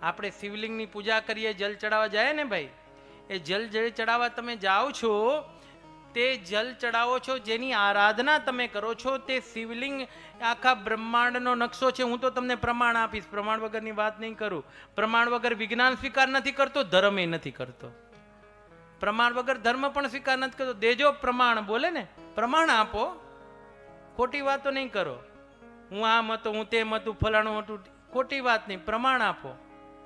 આપણે શિવલિંગની પૂજા કરીએ, જલ ચડાવવા જાય ને ભાઈ, એ જલ જે ચડાવવા તમે જાઓ છો, તે જલ ચડાવો છો, જેની આરાધના તમે કરો છો, તે શિવલિંગ આખા બ્રહ્માંડનો નકશો છે. હું તો તમને પ્રમાણ આપીશ, પ્રમાણ વગરની વાત નહીં કરું. પ્રમાણ વગર વિજ્ઞાન સ્વીકાર નથી કરતો, ધર્મ એ નથી કરતો. પ્રમાણ વગર ધર્મ પણ સ્વીકાર નથી કરતો. દેજો પ્રમાણ, બોલે ને, પ્રમાણ આપો, ખોટી વાતો નહીં કરો. હું આમ હતો, હું તેમ હતું, ફલાણું હતું, ખોટી વાત નહીં. પ્રમાણ આપો.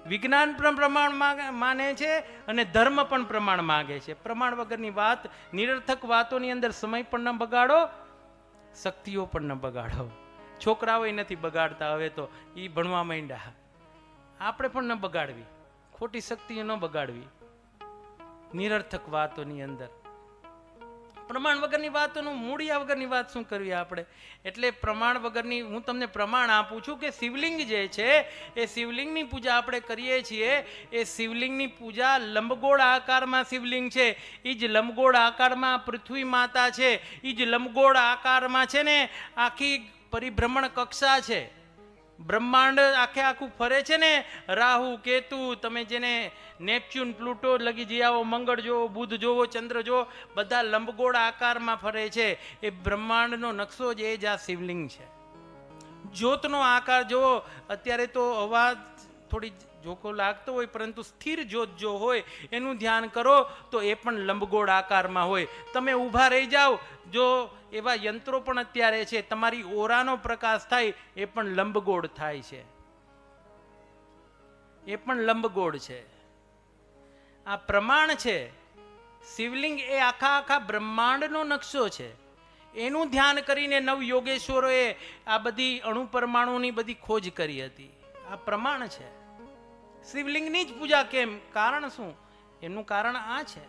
વિજ્ઞાન પણ પ્રમાણ માને છે અને ધર્મ પણ પ્રમાણ માગે છે. પ્રમાણ વગરની વાત, નિરર્થક વાતોની અંદર સમય પણ ન બગાડો, શક્તિઓ પણ ન બગાડો. છોકરાઓ નથી બગાડતા, હવે તો એ ભણવા માંડ્યા. આપણે પણ ન બગાડવી, ખોટી શક્તિઓ ન બગાડવી નિરર્થક વાતોની અંદર. પ્રમાણ વગરની વાતોનું મૂળિયા વગરની વાત શું કરવી આપણે? એટલે પ્રમાણ વગરની હું તમને પ્રમાણ આપું છું કે શિવલિંગ જે છે એ શિવલિંગની પૂજા આપણે કરીએ છીએ. એ શિવલિંગની પૂજા લંબગોળ આકારમાં શિવલિંગ છે. એ જ લંબગોળ આકારમાં પૃથ્વી માતા છે. એ જ લંબગોળ આકારમાં છે ને આખી પરિભ્રમણ કક્ષા છે. બ્રહ્માંડ આખે આખું ફરે છે ને. રાહુ, કેતુ, તમે જેને નેપચ્યુન, પ્લુટો લગી જઈ આવો, મંગળ જોવો, બુધ જોવો, ચંદ્ર જોવો, બધા લંબગોળ આકારમાં ફરે છે. એ બ્રહ્માંડનો નકશો જ એ જ આ શિવલિંગ છે. જ્યોતનો આકાર જોવો, અત્યારે તો અવાજ થોડી જોખો લાગતો હોય, પરંતુ સ્થિર જ્યોત જો હોય એનું ધ્યાન કરો તો એ પણ લંબગોળ આકારમાં હોય. તમે ઊભા રહી જાઓ, જો એવા યંત્રો પણ અત્યારે છે, તમારી ઓરાનો પ્રકાશ થાય એ પણ લંબગોળ થાય છે, એ પણ લંબગોળ છે. આ પ્રમાણ છે. શિવલિંગ એ આખા બ્રહ્માંડનો નકશો છે. એનું ધ્યાન કરીને નવ યોગેશ્વરોએ આ બધી અણુ પરમાણુની બધી ખોજ કરી હતી. આ પ્રમાણ છે. શિવલિંગની જ પૂજા કેમ? કારણ શું? એનું કારણ આ છે.